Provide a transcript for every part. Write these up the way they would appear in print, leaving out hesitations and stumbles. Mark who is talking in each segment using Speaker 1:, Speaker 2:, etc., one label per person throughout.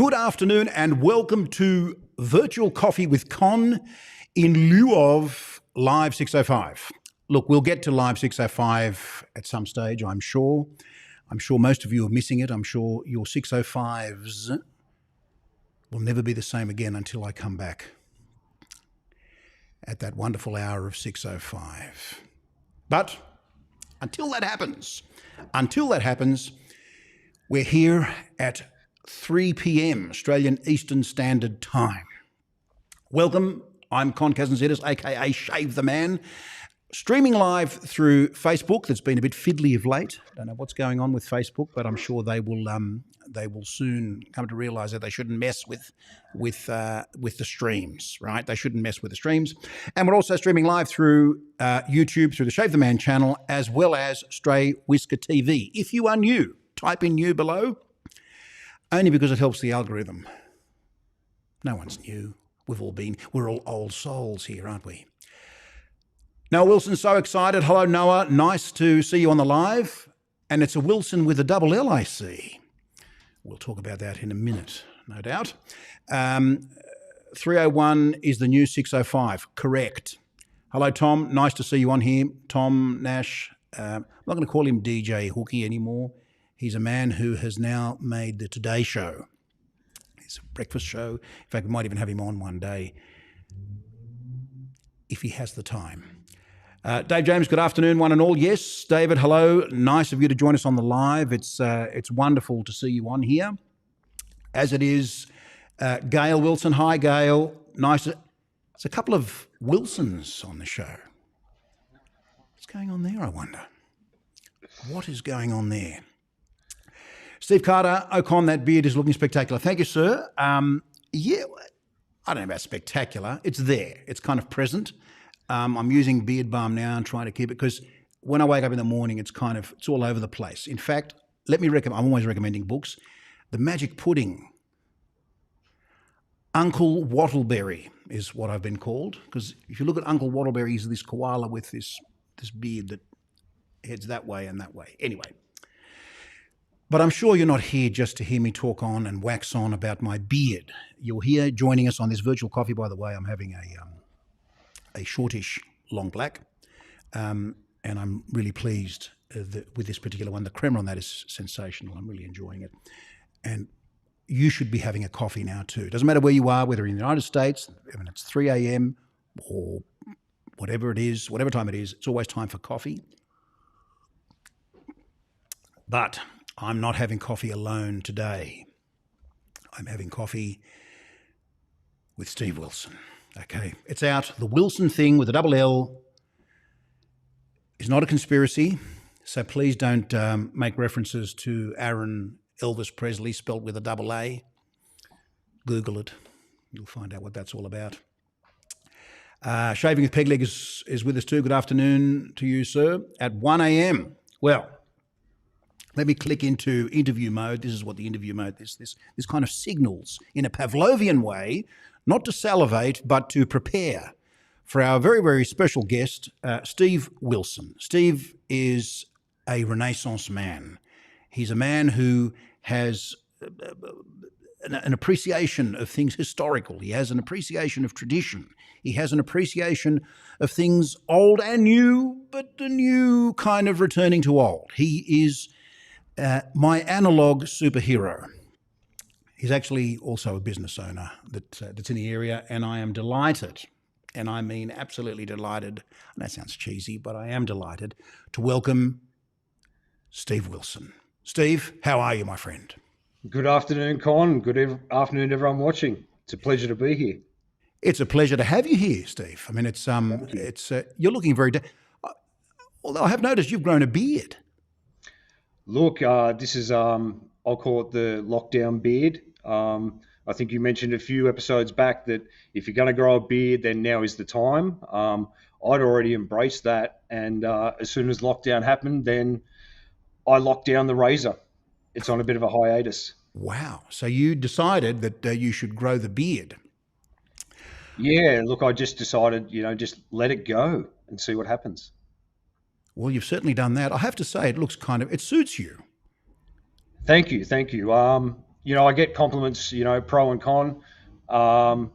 Speaker 1: Good afternoon and welcome to Virtual Coffee with Con in lieu of Live 605. Look, we'll get to Live 605 at some stage, I'm sure. I'm sure most of you are missing it. I'm sure your 605s will never be the same again until I come back at that wonderful hour of 605. But until that happens, we're here at 3 p.m. Australian Eastern Standard Time. Welcome. I'm Con Kazantzidis, aka Shave the Man, streaming live through Facebook. That's been a bit fiddly of late. Don't know what's going on with Facebook, but I'm sure they will soon come to realise that they shouldn't mess with the streams, right? They shouldn't mess with the streams. And we're also streaming live through YouTube, through the Shave the Man channel, as well as Stray Whisker TV. If you are new, type in new below. Only because it helps the algorithm. No one's new. We're all old souls here, aren't we? Noah Wilson, so excited. Hello, Noah. Nice to see you on the live. And it's a Wilson with a double L, I see. We'll talk about that in a minute, no doubt. 301 is the new 605. Correct. Hello, Tom. Nice to see you on here. Tom Nash. I'm not going to call him DJ Hookie anymore. He's a man who has now made the Today Show. It's a breakfast show. In fact, we might even have him on one day if he has the time. Dave James, good afternoon, one and all. Yes, David, hello. Nice of you to join us on the live. It's wonderful to see you on here. As it is, Gail Wilson. Hi, Gail. Nice. There's a couple of Wilsons on the show. What's going on there, I wonder? What is going on there? Steve Carter, Ocon, that beard is looking spectacular. Thank you, sir. Yeah, I don't know about spectacular. It's there. It's kind of present. I'm using beard balm now and trying to keep it because when I wake up in the morning, it's all over the place. In fact, I'm always recommending books. The Magic Pudding. Uncle Wattleberry is what I've been called, because if you look at Uncle Wattleberry, he's this koala with this beard that heads that way and that way. Anyway. But I'm sure you're not here just to hear me talk on and wax on about my beard. You're here joining us on this virtual coffee. By the way, I'm having a shortish long black, and I'm really pleased with this particular one. The crema on that is sensational. I'm really enjoying it. And you should be having a coffee now too. It doesn't matter where you are, whether in the United States, when it's 3 a.m. or whatever it is, whatever time it is, it's always time for coffee. But I'm not having coffee alone today. I'm having coffee with Steve Willson. Okay, it's out. The Wilson thing with a double L is not a conspiracy, so please don't make references to Aaron Elvis Presley spelt with a double A. Google it. You'll find out what that's all about. Shaving with Peg Leg is with us too. Good afternoon to you, sir. At 1 a.m. Well, let me click into interview mode. This is what the interview mode is. This kind of signals in a Pavlovian way, not to salivate, but to prepare for our very, very special guest, Steve Willson. Steve is a Renaissance man. He's a man who has an appreciation of things historical. He has an appreciation of tradition. He has an appreciation of things old and new, but the new kind of returning to old. He is my analog superhero. He's actually also a business owner that's in the area, and I am delighted, and I mean absolutely delighted, and that sounds cheesy, but I am delighted to welcome Steve Willson. Steve, how are you, my friend?
Speaker 2: Good afternoon, Con. Good afternoon, everyone watching. It's a pleasure to be here.
Speaker 1: It's a pleasure to have you here, Steve. I mean, you're looking very. Although I have noticed you've grown a beard.
Speaker 2: Look, this is I'll call it the lockdown beard. I think you mentioned a few episodes back that if you're going to grow a beard, then now is the time. I'd already embraced that, and as soon as lockdown happened, then I locked down the razor. It's on a bit of a hiatus.
Speaker 1: Wow. So you decided that you should grow the beard.
Speaker 2: Yeah, look, I just decided, just let it go and see what happens.
Speaker 1: Well, you've certainly done that. I have to say, it suits you.
Speaker 2: Thank you. I get compliments, pro and con. Um,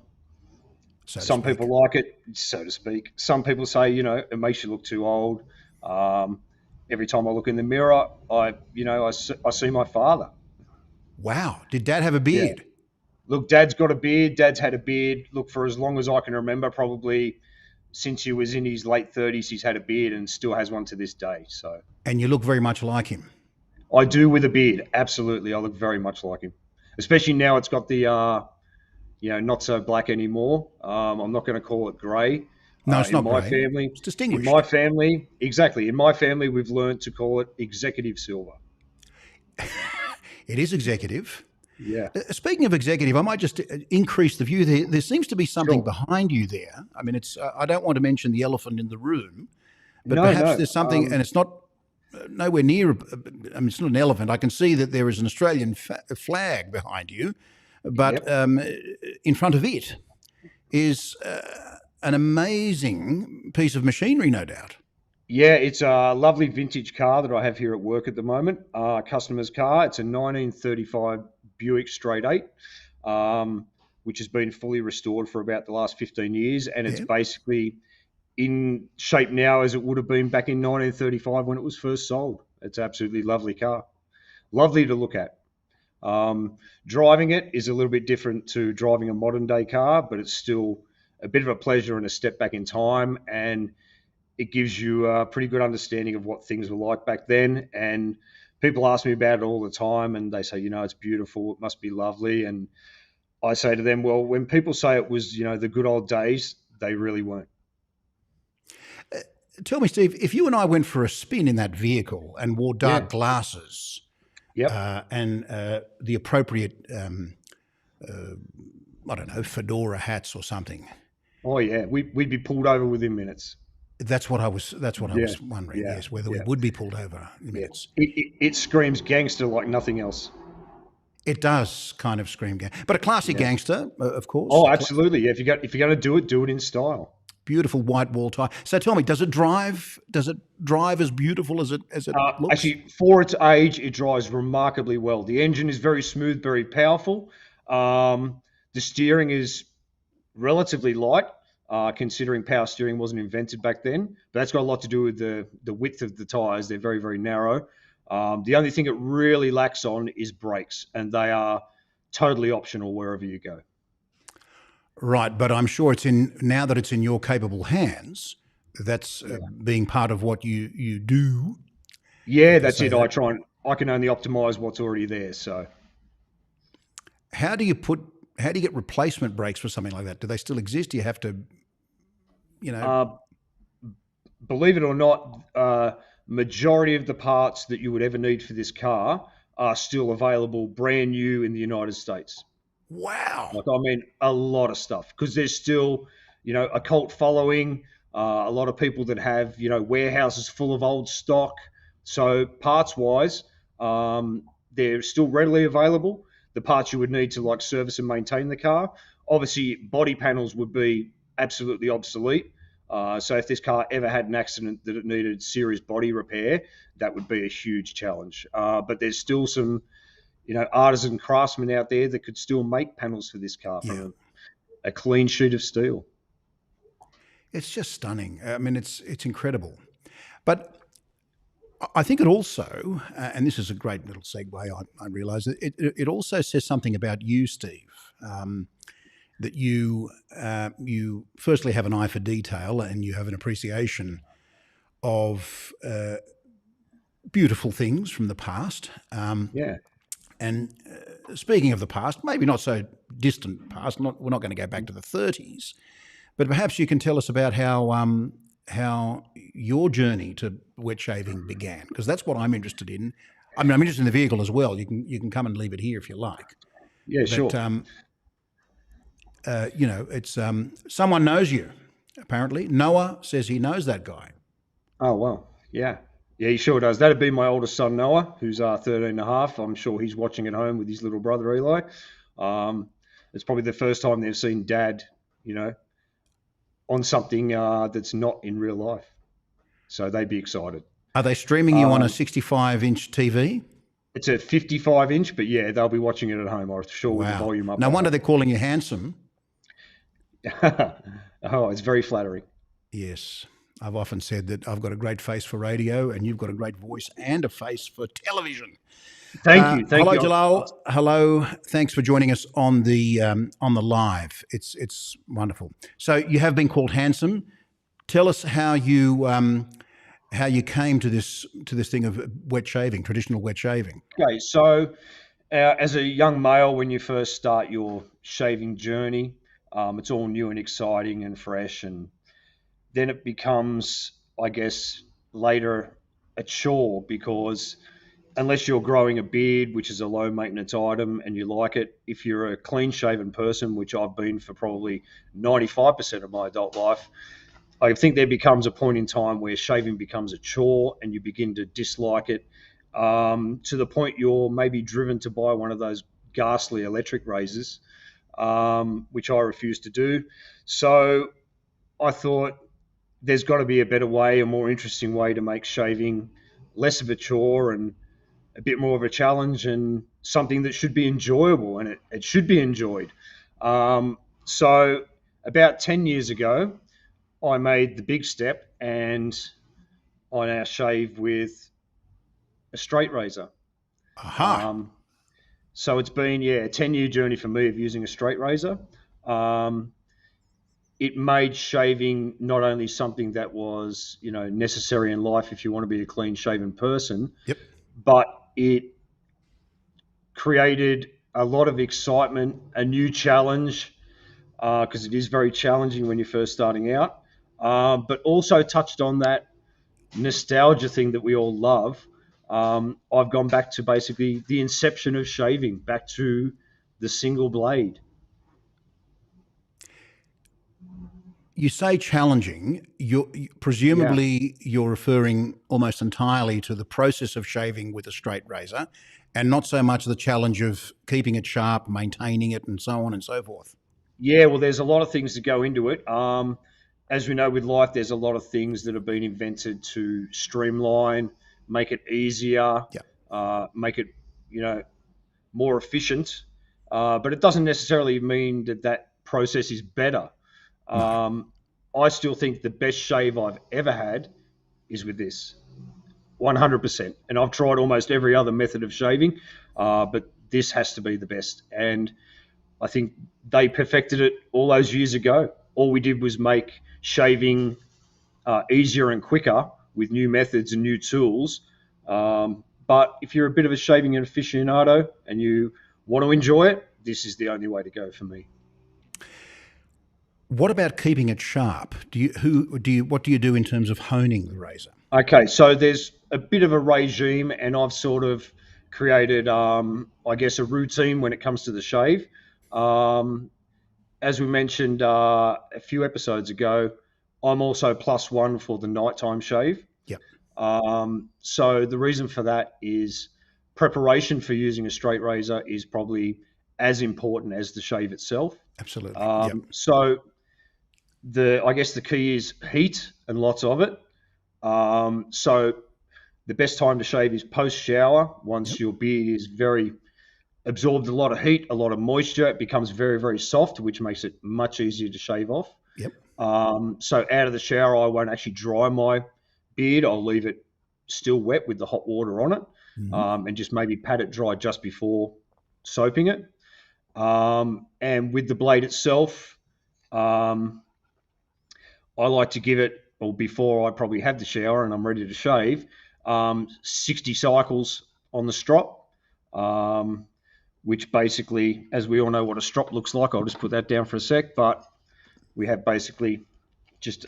Speaker 1: so to
Speaker 2: some
Speaker 1: speak.
Speaker 2: people like it, so to speak. Some people say, it makes you look too old. Um, every time I look in the mirror, I see my father.
Speaker 1: Wow. Did Dad have a
Speaker 2: Yeah.
Speaker 1: beard?
Speaker 2: Look, Dad's got a beard. Dad's had a beard. Look, for as long as I can remember, probably since he was in his late 30s, he's had a beard and still has one to this day. So
Speaker 1: And you look very much like him.
Speaker 2: I do with a beard. Absolutely. I look very much like him, especially now it's got the, not so black anymore. I'm not going to call it grey.
Speaker 1: No, it's
Speaker 2: In
Speaker 1: not
Speaker 2: my
Speaker 1: grey.
Speaker 2: family,
Speaker 1: It's distinguished.
Speaker 2: exactly. In my family, we've learned to call it executive silver.
Speaker 1: It is executive.
Speaker 2: Yeah,
Speaker 1: Speaking of executive, I might just increase the view. There seems to be something
Speaker 2: sure.
Speaker 1: behind you there. I mean, it's. I don't want to mention the elephant in the room, but
Speaker 2: No,
Speaker 1: perhaps
Speaker 2: no.
Speaker 1: there's something, and it's not nowhere near. I mean, it's not an elephant. I can see that there is an Australian flag behind you, but
Speaker 2: Yep.
Speaker 1: in front of it is an amazing piece of machinery, no doubt.
Speaker 2: Yeah, it's a lovely vintage car that I have here at work at the moment. Customer's car. It's a 1935 Buick Straight Eight, which has been fully restored for about the last 15 years, and it's
Speaker 1: Yeah.
Speaker 2: basically in shape now as it would have been back in 1935 when it was first sold. It's an absolutely lovely car, lovely to look at. Driving it is a little bit different to driving a modern day car, but it's still a bit of a pleasure and a step back in time, and it gives you a pretty good understanding of what things were like back then. And people ask me about it all the time, and they say, it's beautiful, it must be lovely. And I say to them, well, when people say it was, the good old days, they really weren't.
Speaker 1: Tell me, Steve, if you and I went for a spin in that vehicle and wore
Speaker 2: Yeah.
Speaker 1: dark glasses
Speaker 2: Yep.
Speaker 1: and the appropriate, I don't know, fedora hats or something.
Speaker 2: Oh yeah, we'd be pulled over within minutes.
Speaker 1: That's what I was. That's what I
Speaker 2: Yeah.
Speaker 1: was wondering.
Speaker 2: Yeah.
Speaker 1: Yes, whether we
Speaker 2: Yeah.
Speaker 1: would be pulled over in
Speaker 2: Yeah.
Speaker 1: minutes.
Speaker 2: It screams gangster like nothing else.
Speaker 1: It does kind of scream gang, but a classy
Speaker 2: Yeah.
Speaker 1: gangster, of course.
Speaker 2: Oh, absolutely. Yeah. If you're going to do it in style.
Speaker 1: Beautiful white wall tie. So tell me, does it drive? Does it drive as beautiful as it looks?
Speaker 2: Actually, for its age, it drives remarkably well. The engine is very smooth, very powerful. The steering is relatively light, considering power steering wasn't invented back then. But that's got a lot to do with the width of the tires. They're very, very narrow. The only thing it really lacks on is brakes, and they are totally optional wherever you go.
Speaker 1: Right, but I'm sure now that it's in your capable hands. That's being part of what you do.
Speaker 2: Yeah, that's it. I can only optimize what's already there. So
Speaker 1: How do you get replacement brakes for something like that? Do they still exist? Do you have to,
Speaker 2: believe it or not, majority of the parts that you would ever need for this car are still available brand new in the United States.
Speaker 1: Wow.
Speaker 2: Like, I mean, a lot of stuff, because there's still, a cult following, a lot of people that have, warehouses full of old stock. So parts wise, they're still readily available. The parts you would need to like service and maintain the car. Obviously, body panels would be absolutely obsolete. So if this car ever had an accident that it needed serious body repair, that would be a huge challenge. But there's still some, artisan craftsmen out there that could still make panels for this car from a clean sheet of steel.
Speaker 1: It's just stunning. I mean, it's incredible. But I think it also, and this is a great little segue, I realise, it also says something about you, Steve, that you firstly have an eye for detail and you have an appreciation of beautiful things from the past.
Speaker 2: Yeah.
Speaker 1: And speaking of the past, maybe not so distant past, we're not going to go back to the 30s, but perhaps you can tell us about how your journey to wet shaving began, because that's what I'm interested in. I mean, I'm interested in the vehicle as well. You can come and leave it here if you like.
Speaker 2: Yeah, sure.
Speaker 1: But, it's someone knows you, apparently. Noah says he knows that guy.
Speaker 2: Oh, well, yeah. Yeah, he sure does. That'd be my oldest son, Noah, who's 13 and a half. I'm sure he's watching at home with his little brother, Eli. It's probably the first time they've seen Dad, on something that's not in real life. So they'd be excited.
Speaker 1: Are they streaming you on a 65-inch TV?
Speaker 2: It's a 55-inch, but yeah, they'll be watching it at home, I'm sure, with the
Speaker 1: Wow.
Speaker 2: volume up.
Speaker 1: No wonder they're calling you handsome.
Speaker 2: Oh, it's very flattering.
Speaker 1: Yes. I've often said that I've got a great face for radio and you've got a great voice and a face for television.
Speaker 2: Thank you. Thank
Speaker 1: Hello,
Speaker 2: you.
Speaker 1: Jalal. Hello. Thanks for joining us on the live. It's wonderful. So you have been called handsome. Tell us how you came to this thing of wet shaving, traditional wet shaving.
Speaker 2: Okay, so as a young male, when you first start your shaving journey, it's all new and exciting and fresh, and then it becomes, I guess, later a chore, because unless you're growing a beard, which is a low maintenance item and you like it, if you're a clean shaven person, which I've been for probably 95% of my adult life, I think there becomes a point in time where shaving becomes a chore and you begin to dislike it, to the point you're maybe driven to buy one of those ghastly electric razors, which I refuse to do. So I thought there's got to be a better way, a more interesting way to make shaving less of a chore and a bit more of a challenge, and something that should be enjoyable, and it should be enjoyed. So about 10 years ago, I made the big step, and I now shave with a straight razor.
Speaker 1: Aha.
Speaker 2: So it's been, a 10-year journey for me of using a straight razor. It made shaving not only something that was, necessary in life if you want to be a clean shaven person,
Speaker 1: Yep.
Speaker 2: but it created a lot of excitement, a new challenge, because it is very challenging when you're first starting out, but also touched on that nostalgia thing that we all love. I've gone back to basically the inception of shaving, back to the single blade.
Speaker 1: You say challenging. Presumably you're referring almost entirely to the process of shaving with a straight razor, and not so much the challenge of keeping it sharp, maintaining it, and so on and so forth.
Speaker 2: Yeah, well, there's a lot of things that go into it. As we know with life, there's a lot of things that have been invented to streamline, make it easier, make it, more efficient. But it doesn't necessarily mean that that process is better.
Speaker 1: No.
Speaker 2: I still think the best shave I've ever had is with this, 100%. And I've tried almost every other method of shaving, but this has to be the best. And I think they perfected it all those years ago. All we did was make shaving easier and quicker with new methods and new tools. But if you're a bit of a shaving aficionado and you want to enjoy it, this is the only way to go for me.
Speaker 1: What about keeping it sharp? What do you do in terms of honing the razor?
Speaker 2: Okay, so there's a bit of a regime, and I've sort of created, I guess, a routine when it comes to the shave. As we mentioned a few episodes ago, I'm also +1 for the nighttime shave.
Speaker 1: Yep.
Speaker 2: So the reason for that is preparation for using a straight razor is probably as important as the shave itself.
Speaker 1: Absolutely. Yep.
Speaker 2: So I guess the key is heat and lots of it. So the best time to shave is post shower. Once your beard is absorbed a lot of heat, a lot of moisture, it becomes very, very soft, which makes it much easier to shave off.
Speaker 1: Yep.
Speaker 2: So out of the shower, I won't actually dry my beard. I'll leave it still wet with the hot water on it, and just maybe pat it dry just before soaping it. And with the blade itself, I like to give it, or before I probably have the shower and I'm ready to shave, 60 cycles on the strop, which basically, as we all know what a strop looks like, I'll just put that down for a sec, but we have basically just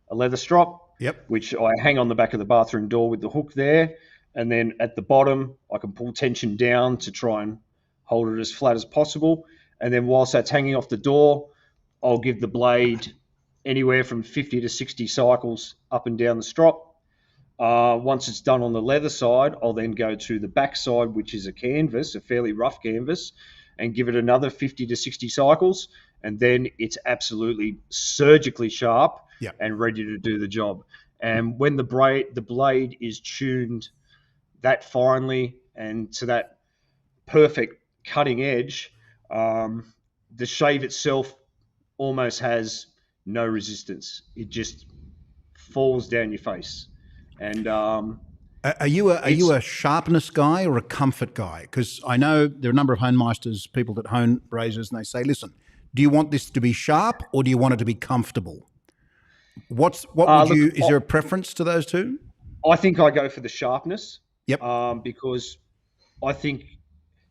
Speaker 2: a leather strop, which I hang on the back of the bathroom door with the hook there, and then at the bottom, I can pull tension down to try and hold it as flat as possible, and then whilst that's hanging off the door, I'll give the blade anywhere from 50 to 60 cycles up and down the strop. Once it's done on the leather side, I'll then go to the back side, which is a canvas, a fairly rough canvas, and give it another 50 to 60 cycles. And then it's absolutely surgically sharp and ready to do the job. And when the blade is tuned that finely and to that perfect cutting edge, the shave itself almost has no resistance. It just falls down your face. And
Speaker 1: Are you a sharpness guy or a comfort guy? Because I know there are a number of homemeisters, people that hone razors, and they say, listen, do you want this to be sharp or do you want it to be comfortable? Is there a preference to those two?
Speaker 2: I think I go for the sharpness.
Speaker 1: Yep.
Speaker 2: Because I think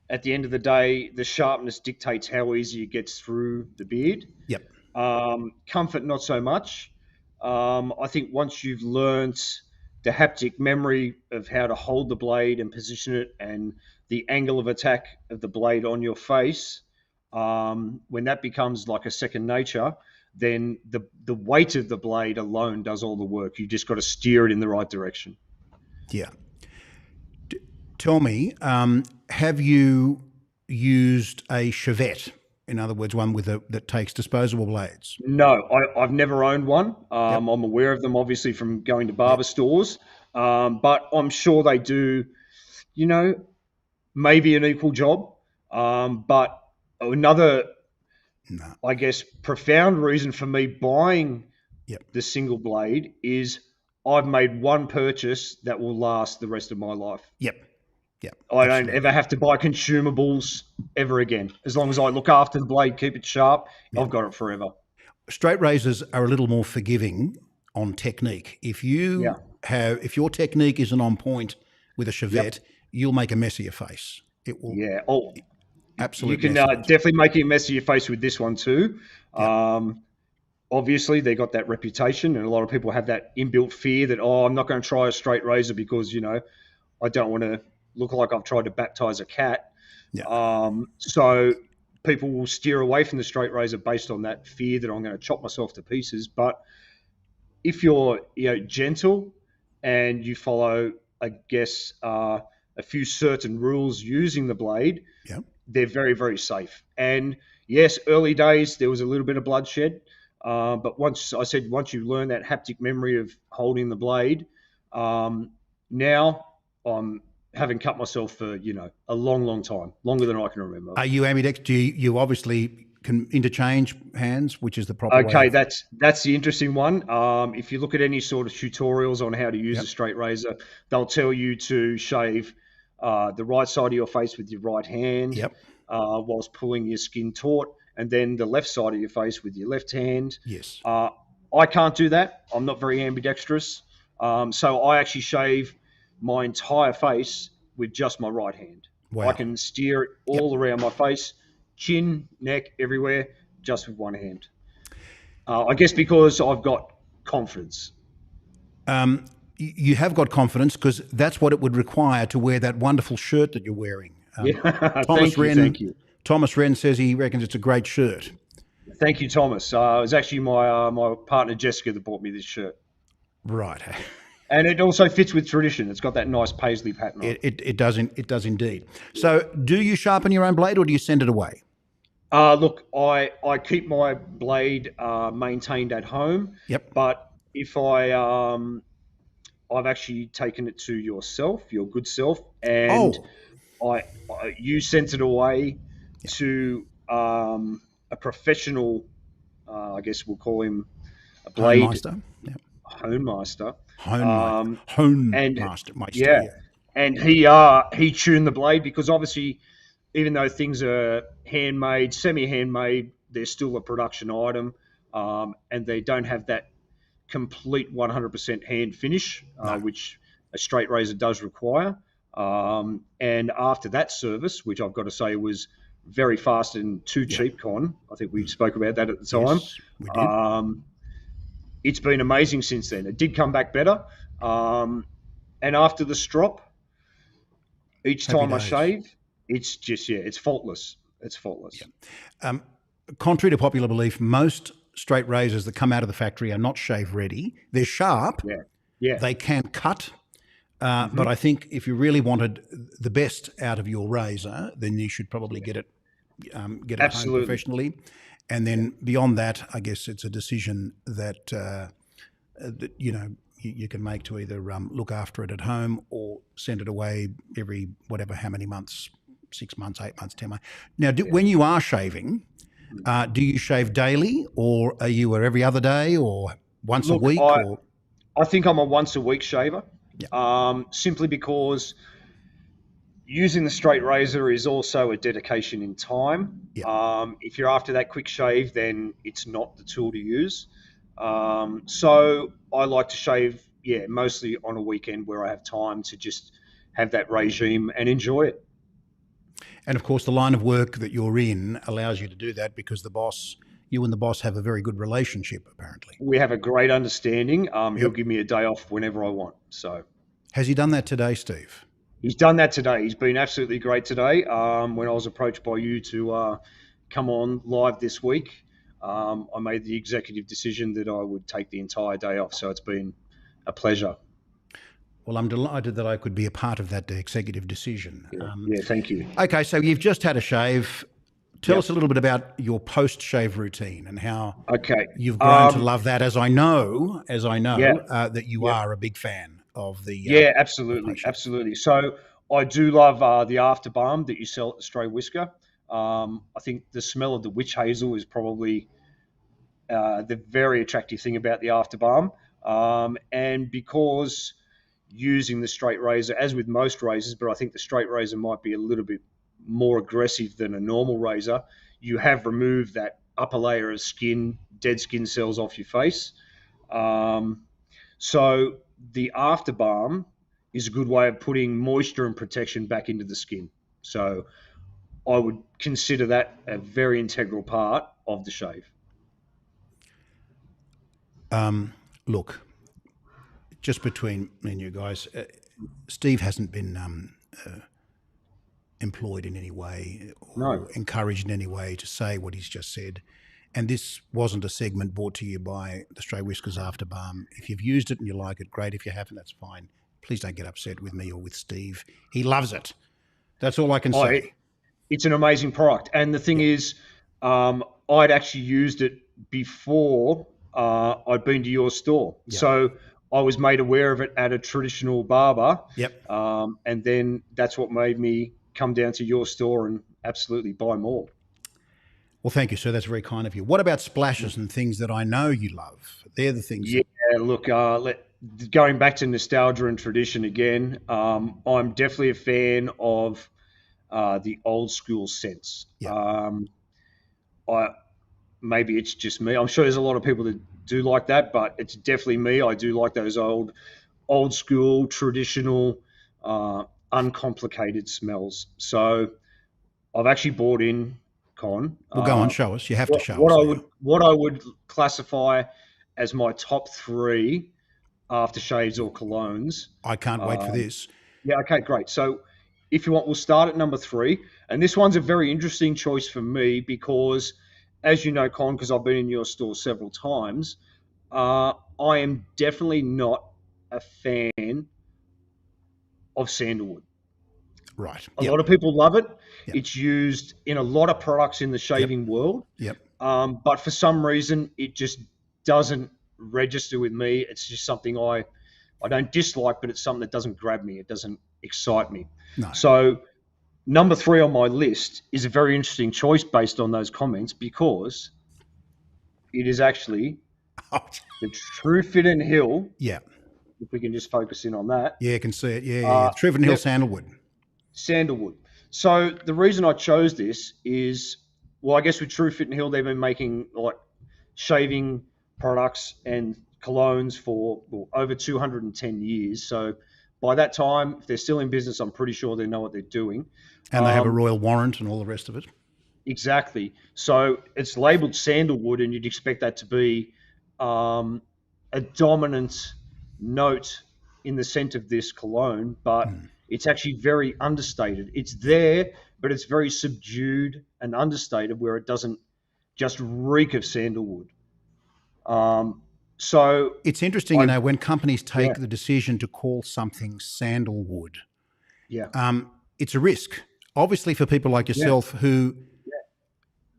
Speaker 2: at the end of the day, the sharpness dictates how easy it gets through the beard.
Speaker 1: Yep.
Speaker 2: Comfort, not so much. I think once you've learnt the haptic memory of how to hold the blade and position it and the angle of attack of the blade on your face, when that becomes like a second nature, then the weight of the blade alone does all the work. You just got to steer it in the right direction.
Speaker 1: Yeah. Tell me, have you used a Chevette? In other words, one that takes disposable blades?
Speaker 2: No, I've never owned one. I'm aware of them, obviously, from going to barber stores. But I'm sure they do, maybe an equal job. But another, I guess, profound reason for me buying the single blade is I've made one purchase that will last the rest of my life.
Speaker 1: Yep.
Speaker 2: I don't ever have to buy consumables ever again. As long as I look after the blade, keep it sharp, I've got it forever.
Speaker 1: Straight razors are a little more forgiving on technique. If your technique isn't on point with a Chevette, you'll make a mess of your face. It will.
Speaker 2: Yeah. Oh,
Speaker 1: absolutely.
Speaker 2: You can definitely make a mess of your face with this one too. Yep. Obviously, they got that reputation, and a lot of people have that inbuilt fear that, I'm not going to try a straight razor because, I don't want to look like I've tried to baptize a cat. Yeah. So people will steer away from the straight razor based on that fear that I'm going to chop myself to pieces. But if you're gentle and you follow, I guess, a few certain rules using the blade, they're very, very safe. And yes, early days there was a little bit of bloodshed, but once you learn that haptic memory of holding the blade, now I'm haven't cut myself for a long time, longer than I can remember.
Speaker 1: Are you ambidextrous? You obviously can interchange hands, which is the proper way.
Speaker 2: Okay, that's the interesting one. If you look at any sort of tutorials on how to use a straight razor, they'll tell you to shave the right side of your face with your right hand, whilst pulling your skin taut, and then the left side of your face with your left hand.
Speaker 1: Yes.
Speaker 2: I can't do that. I'm not very ambidextrous, so I actually shave my entire face with just my right hand. Wow. I can steer it all around my face, chin, neck, everywhere, just with one hand. I guess because I've got confidence.
Speaker 1: You have got confidence because that's what it would require to wear that wonderful shirt that you're wearing.
Speaker 2: Thank you.
Speaker 1: Thomas Wren says he reckons it's a great shirt.
Speaker 2: Thank you, Thomas. It was actually my partner Jessica that bought me this shirt.
Speaker 1: Right.
Speaker 2: And it also fits with tradition. It's got that nice paisley pattern on it.
Speaker 1: It does indeed. So do you sharpen your own blade or do you send it away?
Speaker 2: Look, I keep my blade maintained at home.
Speaker 1: Yep.
Speaker 2: But if I've actually taken it to your good self, and you sent it away to a professional, I guess we'll call him a blade
Speaker 1: Homemeister. Yep.
Speaker 2: Homemeister.
Speaker 1: Homemeister.
Speaker 2: And he tuned the blade because obviously, even though things are handmade, semi-handmade, they're still a production item, and they don't have that complete 100% hand finish, which a straight razor does require. And after that service, which I've got to say was very fast and too cheap, Con, I think we spoke about that at the time.
Speaker 1: Yes, we did.
Speaker 2: It's been amazing since then. It did come back better. And after the strop, each time I shave, it's just, it's faultless. It's faultless.
Speaker 1: Yeah. Contrary to popular belief, most straight razors that come out of the factory are not shave ready. They're sharp.
Speaker 2: Yeah.
Speaker 1: They can cut. But I think if you really wanted the best out of your razor, then you should probably get it home professionally. And then beyond that, I guess it's a decision that you can make to either look after it at home or send it away every how many months, 6 months, 8 months, 10 months. Now, when you are shaving, do you shave daily, or are you every other day, or once a week?
Speaker 2: I think I'm a once a week shaver, simply because using the straight razor is also a dedication in time. If you're after that quick shave, then it's not the tool to use. So I like to shave, mostly on a weekend where I have time to just have that regime and enjoy it.
Speaker 1: And of course, the line of work that you're in allows you to do that because you and the boss have a very good relationship, apparently.
Speaker 2: We have a great understanding. He'll give me a day off whenever I want. So,
Speaker 1: has he done that today, Steve?
Speaker 2: He's done that today. He's been absolutely great today. When I was approached by you to come on live this week, I made the executive decision that I would take the entire day off. So it's been a pleasure.
Speaker 1: Well, I'm delighted that I could be a part of that executive decision.
Speaker 2: Thank you.
Speaker 1: Okay, so you've just had a shave. Tell us a little bit about your post-shave routine and how you've grown to love that, as I know that you are a big fan of the...
Speaker 2: absolutely. So I do love the after balm that you sell at the Stray Whisker. I think the smell of the witch hazel is probably the very attractive thing about the after balm. And because using the straight razor, as with most razors, but I think the straight razor might be a little bit more aggressive than a normal razor, you have removed that upper layer of skin, dead skin cells off your face. So the after balm is a good way of putting moisture and protection back into the skin. So I would consider that a very integral part of the shave.
Speaker 1: Look, just between me and you guys, Steve hasn't been employed in any way or encouraged in any way to say what he's just said. And this wasn't a segment brought to you by the Stray Whiskers After Balm. If you've used it and you like it, great. If you haven't, that's fine. Please don't get upset with me or with Steve. He loves it. That's all I can say.
Speaker 2: It's an amazing product. And the thing is, I'd actually used it before I'd been to your store. So I was made aware of it at a traditional barber. And then that's what made me come down to your store and absolutely buy more.
Speaker 1: Well, thank you, sir. That's very kind of you. What about splashes and things that I know you love? They're the things.
Speaker 2: Look, going back to nostalgia and tradition again, I'm definitely a fan of the old school scents. Maybe it's just me. I'm sure there's a lot of people that do like that, but it's definitely me. I do like those old school, traditional, uncomplicated smells. So I've actually bought in, Con.
Speaker 1: Well, go on, show us. You have to show us.
Speaker 2: What I would classify as my top 3 aftershaves or colognes.
Speaker 1: I can't wait for this.
Speaker 2: Yeah, okay, great. So if you want, we'll start at number 3. And this one's a very interesting choice for me because, as you know, Con, because I've been in your store several times, I am definitely not a fan of sandalwood.
Speaker 1: Right.
Speaker 2: A lot of people love it. It's used in a lot of products in the shaving world. But for some reason, it just doesn't register with me. It's just something I don't dislike, but it's something that doesn't grab me. It doesn't excite me.
Speaker 1: No.
Speaker 2: So number 3 on my list is a very interesting choice based on those comments because it is actually the Truefit and Hill. If we can just focus in on that.
Speaker 1: Yeah, I can see it. Truefit and Hill sandalwood.
Speaker 2: Sandalwood. So the reason I chose this is, well, I guess with Truefit and Hill, they've been making like shaving products and colognes for over 210 years. So by that time, if they're still in business, I'm pretty sure they know what they're doing.
Speaker 1: And they have a royal warrant and all the rest of it.
Speaker 2: Exactly. So it's labeled sandalwood, and you'd expect that to be a dominant note in the scent of this cologne, but it's actually very understated. It's there, but it's very subdued and understated where it doesn't just reek of sandalwood. So
Speaker 1: it's interesting, when companies take the decision to call something sandalwood, it's a risk. Obviously for people like yourself who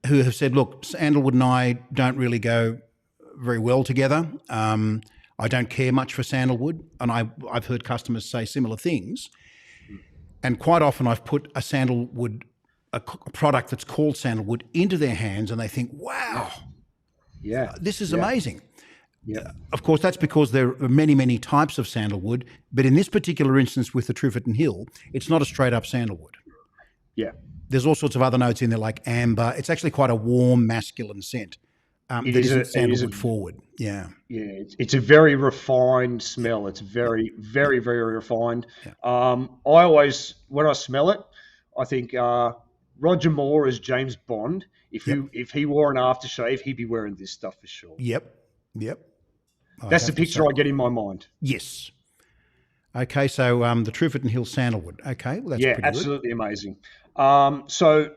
Speaker 1: have said, look, sandalwood and I don't really go very well together. I don't care much for sandalwood, and I've heard customers say similar things. And quite often I've put a sandalwood, a product that's called sandalwood, into their hands, and they think, wow, this is amazing.
Speaker 2: Yeah.
Speaker 1: Of course, that's because there are many, many types of sandalwood, but in this particular instance with the Truferton Hill, it's not a straight up sandalwood.
Speaker 2: Yeah.
Speaker 1: There's all sorts of other notes in there like amber. It's actually quite a warm, masculine scent that isn't sandalwood forward. Yeah.
Speaker 2: Yeah, it's a very refined smell. It's very, very, very refined.
Speaker 1: Yeah.
Speaker 2: I always, when I smell it, I think Roger Moore as James Bond. If he wore an aftershave, he'd be wearing this stuff for sure.
Speaker 1: Yep.
Speaker 2: That's the picture I get in my mind.
Speaker 1: Yes. Okay, so the Truferton Hill sandalwood. Okay, well, that's pretty
Speaker 2: absolutely good. Amazing. So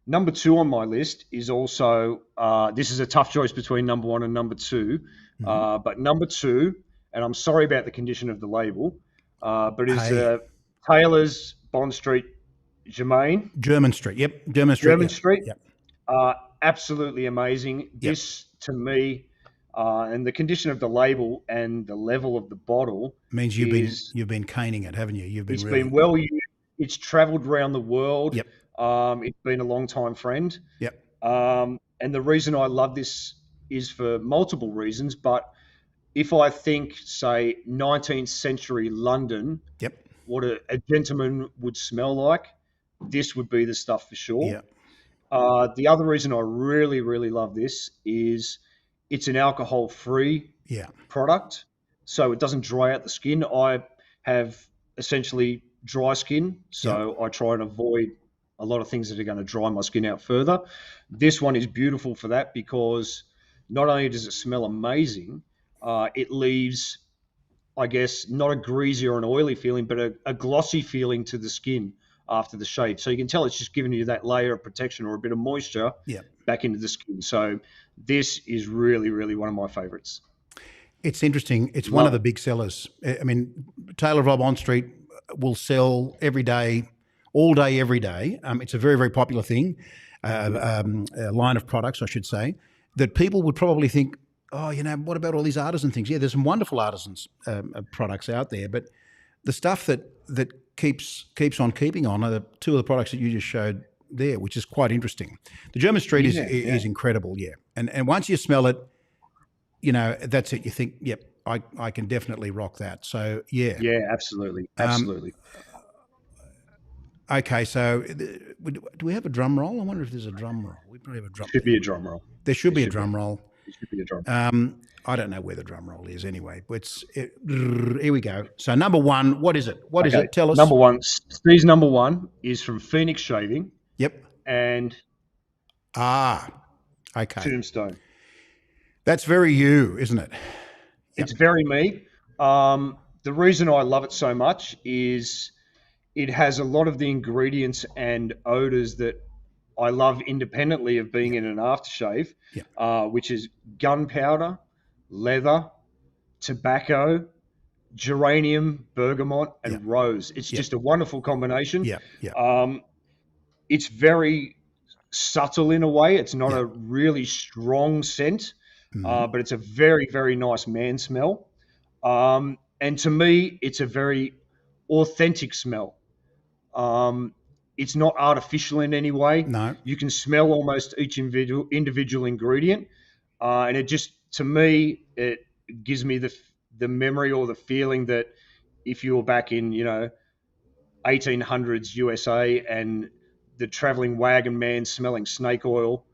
Speaker 2: number 2 on my list is also, this is a tough choice between number 1 and number 2, but number 2, and I'm sorry about the condition of the label, but is Taylor's Bond Street Germain.
Speaker 1: German Street, yep. German Street. Yep.
Speaker 2: Absolutely amazing. This, to me, and the condition of the label and the level of the bottle
Speaker 1: means you've been caning it, haven't you?
Speaker 2: It's been well used. It's travelled around the world.
Speaker 1: Yep.
Speaker 2: It's been a long time friend.
Speaker 1: Yep.
Speaker 2: And the reason I love this is for multiple reasons. But if I think, say, 19th century London, what a gentleman would smell like, this would be the stuff for sure.
Speaker 1: Yeah.
Speaker 2: The other reason I really, really love this is it's an alcohol-free product, so it doesn't dry out the skin. I have essentially dry skin, so I try and avoid a lot of things that are going to dry my skin out further. This one is beautiful for that because not only does it smell amazing, it leaves, I guess, not a greasy or an oily feeling, but a glossy feeling to the skin after the shave. So you can tell it's just giving you that layer of protection or a bit of moisture back into the skin. So this is really, really one of my favorites. It's
Speaker 1: interesting. It's one of the big sellers. I mean, Taylorville Bond Street will sell every day, all day, every day. It's a very, very popular thing, a line of products, I should say, that people would probably think, oh, what about all these artisan things? Yeah, there's some wonderful artisans products out there, but the stuff that keeps on keeping on are the 2 of the products that you just showed there, which is quite interesting. The German Street is incredible, and once you smell it, that's it. You think, yep, I can definitely rock that. So yeah,
Speaker 2: absolutely.
Speaker 1: Okay, so do we have a drum roll? I wonder if there's a drum roll. We probably have a drum.
Speaker 2: Should be a drum roll.
Speaker 1: There should be a drum roll.
Speaker 2: It should be a drum.
Speaker 1: I don't know where the drum roll is anyway. But here we go. So number 1, what is it? What is it? Tell us.
Speaker 2: Number 1, Steve's number 1 is from Phoenix Shaving.
Speaker 1: Yep.
Speaker 2: And
Speaker 1: okay.
Speaker 2: Tombstone.
Speaker 1: That's very you, isn't it? Yep.
Speaker 2: It's very me. The reason I love it so much is it has a lot of the ingredients and odors that I love independently of being in an aftershave, which is gunpowder, leather, tobacco, geranium, bergamot, and rose. It's just a wonderful combination. It's very subtle in a way. It's not a really strong scent, but it's a very, very nice man smell. And to me, it's a very authentic smell. It's not artificial in any way.
Speaker 1: No.
Speaker 2: You can smell almost each individual ingredient. And it just, to me, it gives me the memory or the feeling that if you were back in, 1800s USA and the traveling wagon man smelling snake oil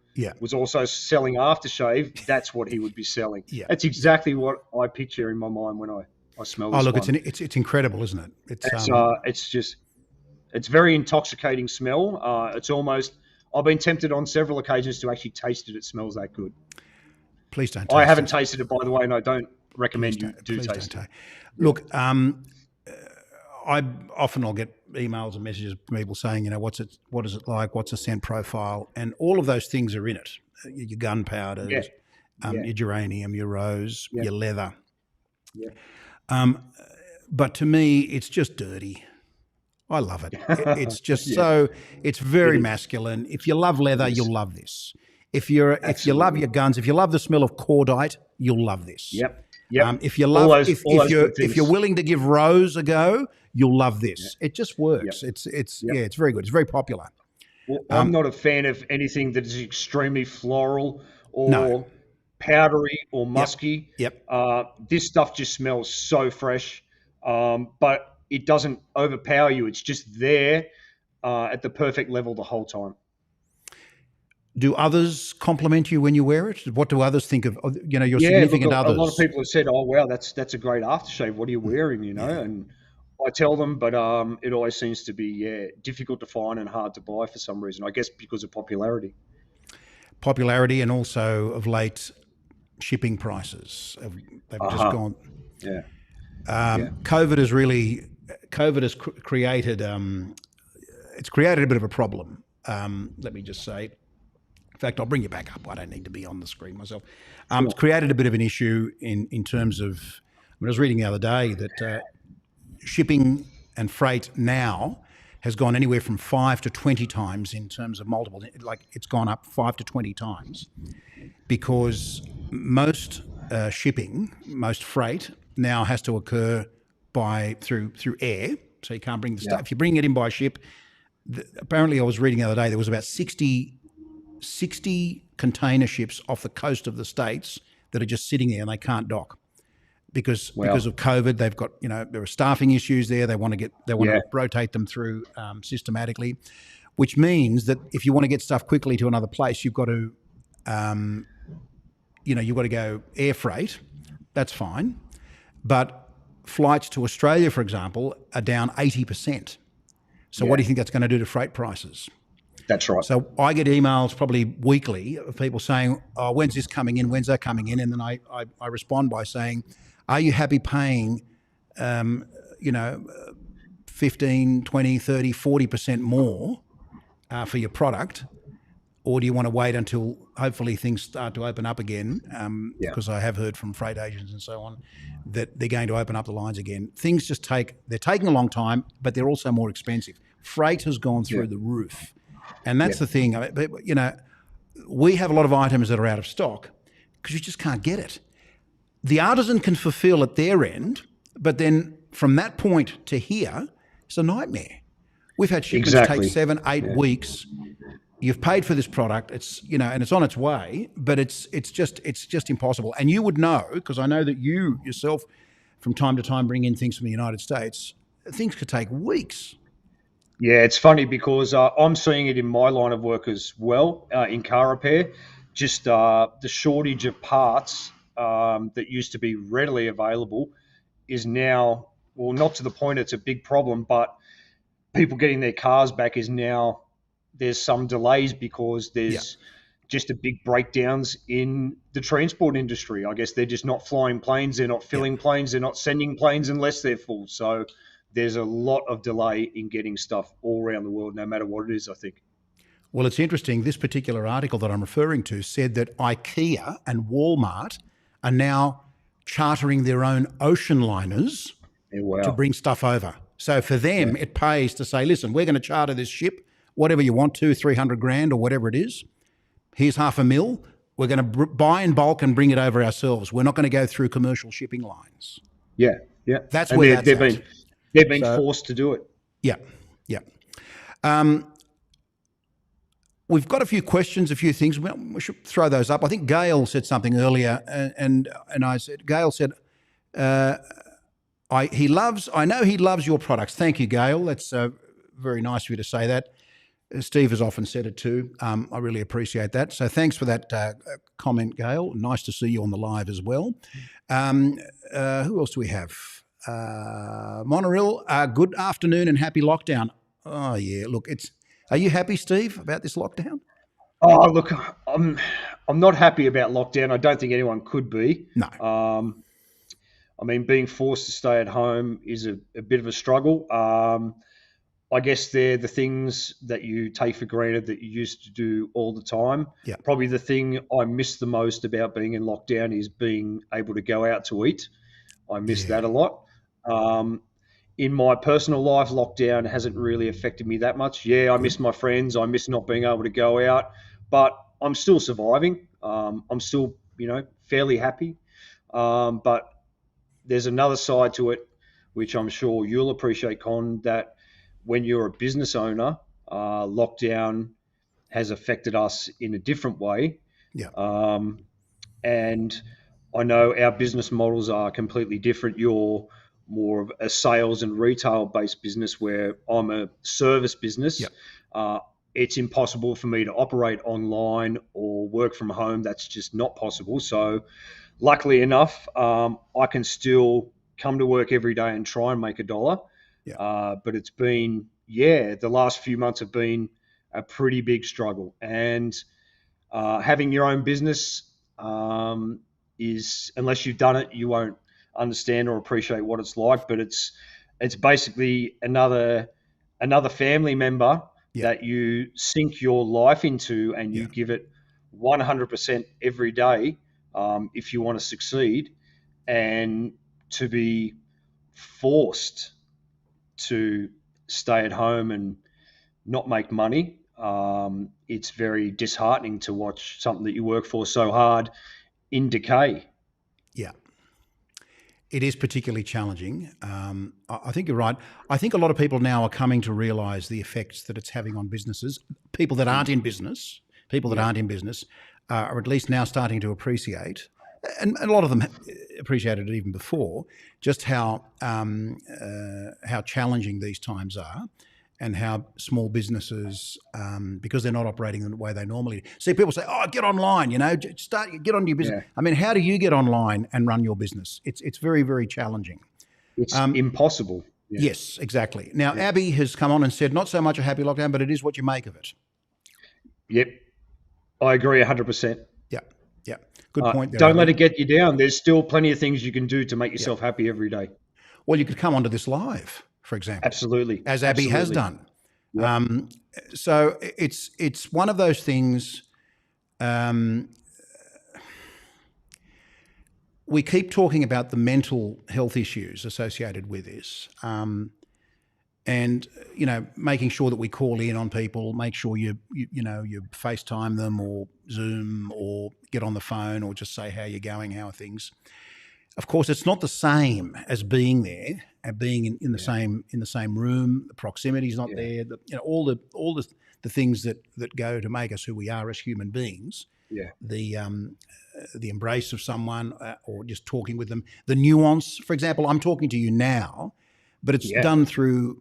Speaker 2: was also selling aftershave, that's what he would be selling. Yeah. That's exactly what I picture in my mind when I smell this.
Speaker 1: Oh, look, it's incredible, isn't it?
Speaker 2: It's very intoxicating smell. It's almost, I've been tempted on several occasions to actually taste it. It smells that good.
Speaker 1: Please don't taste
Speaker 2: I haven't tasted it, by the way, and I don't recommend you do taste it.
Speaker 1: Look, I'll get emails and messages from people saying, what is it like? What's the scent profile? And all of those things are in it. Your gunpowder, your geranium, your rose, your leather. Yeah. But to me, it's just dirty. I love it. It's just it's very masculine. If you love leather, you'll love this. If you love your guns, if you love the smell of cordite, you'll love this.
Speaker 2: Yep. Yep.
Speaker 1: If you
Speaker 2: All
Speaker 1: love,
Speaker 2: those good
Speaker 1: if you're
Speaker 2: things.
Speaker 1: willing to give Rose a go, you'll love
Speaker 2: Yeah.
Speaker 1: this. It just works.
Speaker 2: Yep. Yep.
Speaker 1: It's very good. It's very popular.
Speaker 2: Well, I'm not a fan of anything that is extremely floral
Speaker 1: No.
Speaker 2: or powdery or
Speaker 1: Yep.
Speaker 2: musky.
Speaker 1: Yep.
Speaker 2: This stuff just smells so fresh, but it doesn't overpower you. It's just there at the perfect level the whole time.
Speaker 1: Do others compliment you when you wear it? What do others think of, your
Speaker 2: Yeah, look,
Speaker 1: significant
Speaker 2: a
Speaker 1: others?
Speaker 2: lot of people have said, "Oh, wow, that's a great aftershave. What are you wearing?" And I tell them, but it always seems to be difficult to find and hard to buy for some reason. I guess because of popularity.
Speaker 1: Popularity, and also of late, shipping prices. They've just gone.
Speaker 2: Yeah.
Speaker 1: COVID has created it's created a bit of a problem. Let me just say. In fact, I'll bring you back up. I don't need to be on the screen myself.
Speaker 2: Sure.
Speaker 1: It's created a bit of an issue in terms of. I was reading the other day that shipping and freight now has gone anywhere from 5 to 20 times in terms of multiple. Like it's gone up 5 to 20 times because most shipping, most freight now has to occur through air. So you can't bring the stuff. If you bring it in by ship, apparently I was reading the other day there was about 60 container ships off the coast of the States that are just sitting there and they can't dock because of COVID. They've got, there are staffing issues there. They want to rotate them through systematically, which means that if you want to get stuff quickly to another place, you've got to, you've got to go air freight. That's fine. But flights to Australia, for example, are down 80%. So what do you think that's going to do to freight prices?
Speaker 2: That's right.
Speaker 1: So I get emails probably weekly of people saying, "Oh, when's this coming in? When's that coming in?" And then I respond by saying, "Are you happy paying, 15, 20, 30, 40% more for your product? Or do you want to wait until hopefully things start to open up again?" Because I have heard from freight agents and so on that they're going to open up the lines again. Things they're taking a long time, but they're also more expensive. Freight has gone through the roof. And that's the thing. We have a lot of items that are out of stock because you just can't get it. The artisan can fulfill at their end, but then from that point to here, it's a nightmare. We've had shipments take 7, 8 weeks. You've paid for this product. It's and it's on its way, but it's just impossible. And you would know, because I know that you yourself, from time to time, bring in things from the United States. Things could take weeks.
Speaker 2: Yeah, it's funny because I'm seeing it in my line of work as well, in car repair. Just the shortage of parts that used to be readily available is now, well, not to the point it's a big problem, but people getting their cars back is now, there's some delays because there's just a big breakdowns in the transport industry. I guess they're just not flying planes, they're not filling planes, they're not sending planes unless they're full. So there's a lot of delay in getting stuff all around the world, no matter what it is, I think.
Speaker 1: Well, it's interesting. This particular article that I'm referring to said that IKEA and Walmart are now chartering their own ocean liners to bring stuff over. So for them, it pays to say, listen, we're going to charter this ship, whatever you want to, 300 grand or whatever it is. Here's $500,000. We're going to buy in bulk and bring it over ourselves. We're not going to go through commercial shipping lines.
Speaker 2: Yeah.
Speaker 1: That's where
Speaker 2: they've been forced to do it.
Speaker 1: Yeah. We've got a few questions, a few things. We should throw those up. I think Gail said something earlier, and I said, Gail said, I know he loves your products. Thank you, Gail. That's very nice of you to say that. Steve has often said it too. I really appreciate that. So thanks for that comment, Gail. Nice to see you on the live as well. Who else do we have? Monorail, good afternoon and happy lockdown. Oh, yeah. Look, are you happy, Steve, about this lockdown?
Speaker 2: Oh, look, I'm not happy about lockdown. I don't think anyone could be.
Speaker 1: No.
Speaker 2: I mean, being forced to stay at home is a bit of a struggle. I guess they're the things that you take for granted that you used to do all the time.
Speaker 1: Yeah.
Speaker 2: Probably the thing I miss the most about being in lockdown is being able to go out to eat. I miss that a lot. In my personal life, lockdown hasn't really affected me that much. Yeah, I miss my friends. I miss not being able to go out, but I'm still surviving. I'm still, fairly happy. But there's another side to it, which I'm sure you'll appreciate, Con, that when you're a business owner, lockdown has affected us in a different way.
Speaker 1: Yeah.
Speaker 2: And I know our business models are completely different. You're more of a sales and retail based business, where I'm a service business.
Speaker 1: Yeah.
Speaker 2: It's impossible for me to operate online or work from home. That's just not possible. So luckily enough, I can still come to work every day and try and make a dollar.
Speaker 1: Yeah.
Speaker 2: But it's been, the last few months have been a pretty big struggle. And having your own business is, unless you've done it, you won't understand or appreciate what it's like. But it's basically another family member
Speaker 1: Yeah.
Speaker 2: that you sink your life into, and you
Speaker 1: Yeah.
Speaker 2: give it 100% every day if you want to succeed. And to be forced to stay at home and not make money, it's very disheartening to watch something that you work for so hard in decay.
Speaker 1: Yeah. It is particularly challenging. I think you're right. I think a lot of people now are coming to realise the effects that it's having on businesses. People that aren't in business, are at least now starting to appreciate, and a lot of them appreciated it even before, just how challenging these times are, and how small businesses, because they're not operating in the way they normally do. See, people say, "Oh, get online, get on your business."
Speaker 2: Yeah.
Speaker 1: I mean, how do you get online and run your business? It's very, very challenging.
Speaker 2: It's impossible. Yeah.
Speaker 1: Yes, exactly. Now, Abby has come on and said, not so much a happy lockdown, but it is what you make of it.
Speaker 2: Yep. I agree 100%.
Speaker 1: Yeah, yeah. Good point there,
Speaker 2: Don't
Speaker 1: Abby.
Speaker 2: let it get you down. There's still plenty of things you can do to make yourself happy every day.
Speaker 1: Well, you could come onto this live, for example.
Speaker 2: Absolutely.
Speaker 1: As Abby has done.
Speaker 2: Yep.
Speaker 1: So it's one of those things. We keep talking about the mental health issues associated with this, and making sure that we call in on people, make sure you FaceTime them or Zoom or get on the phone or just say how you're going, how are things. Of course, it's not the same as being there and being in the same room. The proximity is not there. All the things that go to make us who we are as human beings.
Speaker 2: Yeah.
Speaker 1: The embrace of someone, or just talking with them. The nuance, for example, I'm talking to you now, but it's done through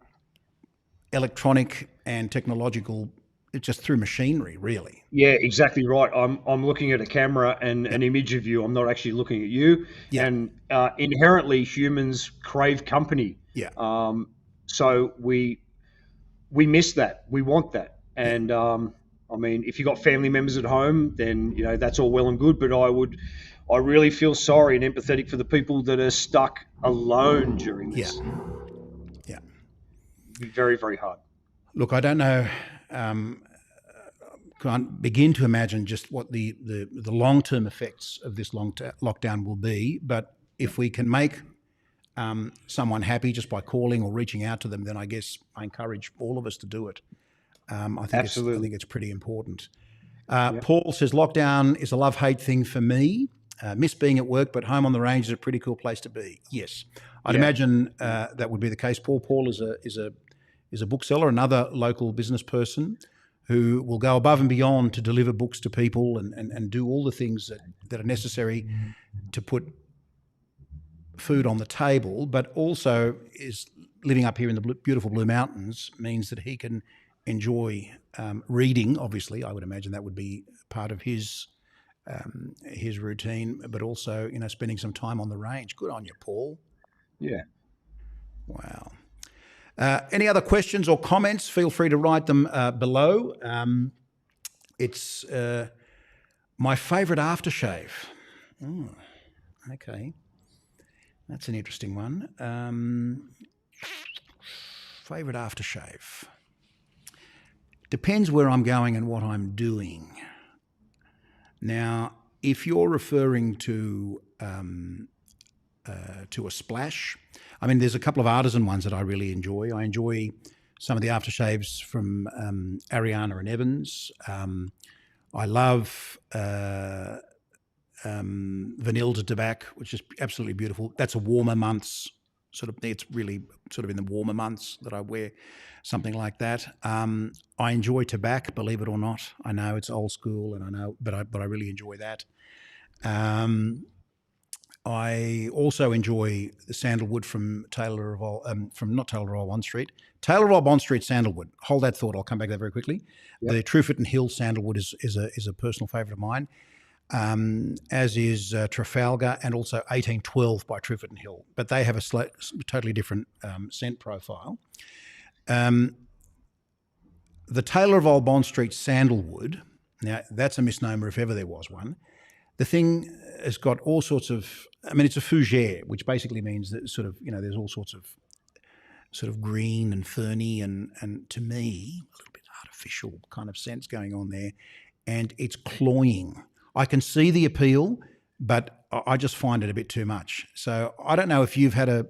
Speaker 1: electronic and technological. It's just through machinery, really.
Speaker 2: Yeah, exactly right. I'm looking at a camera and an image of you. I'm not actually looking at you.
Speaker 1: Yeah.
Speaker 2: And inherently, humans crave company.
Speaker 1: Yeah.
Speaker 2: So we miss that. We want that. And I mean, if you've got family members at home, then that's all well and good. But I really feel sorry and empathetic for the people that are stuck alone during this.
Speaker 1: Yeah.
Speaker 2: It'd be very, very hard.
Speaker 1: Look, I don't know. Can't begin to imagine just what the long-term effects of this lockdown will be. But if we can make someone happy just by calling or reaching out to them, then I guess I encourage all of us to do it. I think it's pretty important. Paul says, lockdown is a love-hate thing for me. Miss being at work, but home on the range is a pretty cool place to be. Yes, I'd imagine that would be the case. Paul is a bookseller, another local business person who will go above and beyond to deliver books to people and do all the things that are necessary to put food on the table, but also is living up here in the beautiful Blue Mountains means that he can enjoy reading. Obviously, I would imagine that would be part of his routine, but also spending some time on the range. Good on you, Paul.
Speaker 2: Yeah.
Speaker 1: Wow. Any other questions or comments? Feel free to write them below. It's my favourite aftershave. Okay. That's an interesting one. Favourite aftershave. Depends where I'm going and what I'm doing. Now, if you're referring to a splash, I mean, there's a couple of artisan ones that I really enjoy. I enjoy some of the aftershaves from Ariana and Evans. I love vanilla to tobacco, which is absolutely beautiful. That's a warmer months it's really sort of in the warmer months that I wear something like that. I enjoy tobacco, believe it or not. I know it's old school, and I know, but I really enjoy that. I also enjoy the sandalwood from Taylorville, Bond Street. Taylorville, Bond Street sandalwood. Hold that thought. I'll come back to that very quickly. Yep. The Truefort and Hill sandalwood is a personal favourite of mine, as is Trafalgar, and also 1812 by Truefort and Hill. But they have a totally different scent profile. The Taylorville, Bond Street sandalwood. Now that's a misnomer if ever there was one. The thing has got all sorts of, it's a fougere, which basically means that there's all sorts of sort of green and ferny and to me, a little bit artificial kind of scents going on there. And it's cloying. I can see the appeal, but I just find it a bit too much. So I don't know if you've had a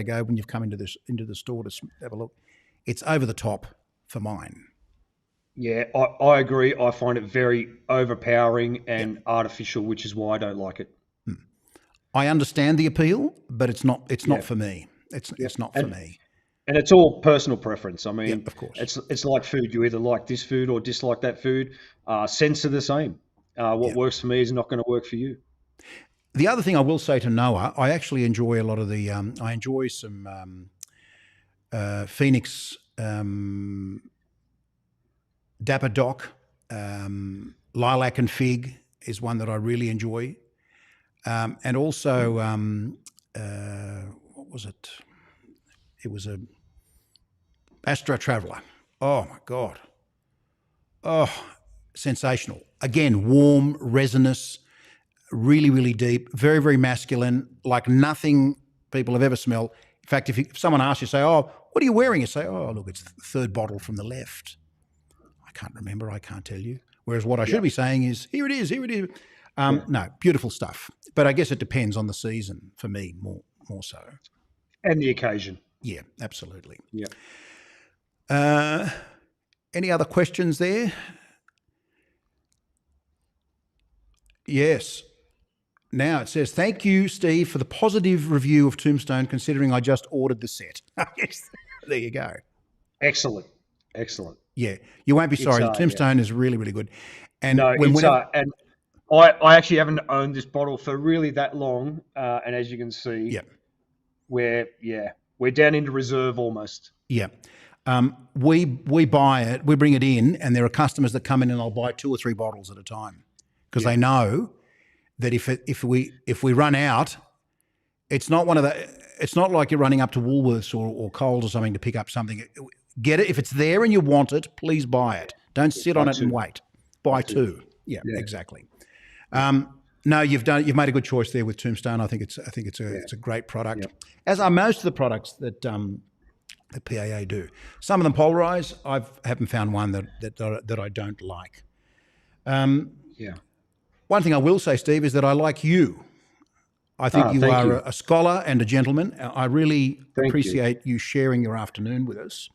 Speaker 1: go when you've come into the store to have a look. It's over the top for mine.
Speaker 2: Yeah, I agree. I find it very overpowering and artificial, which is why I don't like it.
Speaker 1: I understand the appeal, but it's not for me. It's not for me.
Speaker 2: And it's all personal preference. I mean,
Speaker 1: of course.
Speaker 2: It's like food. You either like this food or dislike that food. Scents are the same. What works for me is not going to work for you.
Speaker 1: The other thing I will say to Noah, I actually enjoy a lot of the. I enjoy some Phoenix. Dapper Doc, Lilac and Fig is one that I really enjoy. And also, what was it? It was a Astra Traveller. Oh, my God. Oh, sensational. Again, warm, resinous, really, really deep, very, very masculine, like nothing people have ever smelled. In fact, if someone asks you, say, oh, what are you wearing? You say, oh, look, it's the third bottle from the left. Can't remember, I can't tell you. Whereas what I should be saying is, here it is. No, beautiful stuff. But I guess it depends on the season for me more so.
Speaker 2: And the occasion.
Speaker 1: Yeah, absolutely.
Speaker 2: Yeah.
Speaker 1: Any other questions there? Yes. Now it says, thank you, Steve, for the positive review of Tombstone, considering I just ordered the set. There you go.
Speaker 2: Excellent.
Speaker 1: Yeah, you won't be sorry. The Tombstone is really, really good. And
Speaker 2: and I actually haven't owned this bottle for really that long. And as you can see, we're down into reserve almost.
Speaker 1: Yeah. We buy it, we bring it in, and there are customers that come in and they'll buy 2 or 3 bottles at a time because they know that if we run out, it's not like you're running up to Woolworths or Coles or something to pick up something. Get it. If it's there and you want it, please buy it. Don't sit on it and wait. Buy 2. Yeah, exactly. No, you've made a good choice there with Tombstone. I think it's a great product, as are most of the products that the PAA do. Some of them polarize. I haven't found one that I don't like. One thing I will say, Steve, is that I like you. I think you are a scholar and a gentleman. I really appreciate you sharing your afternoon with us.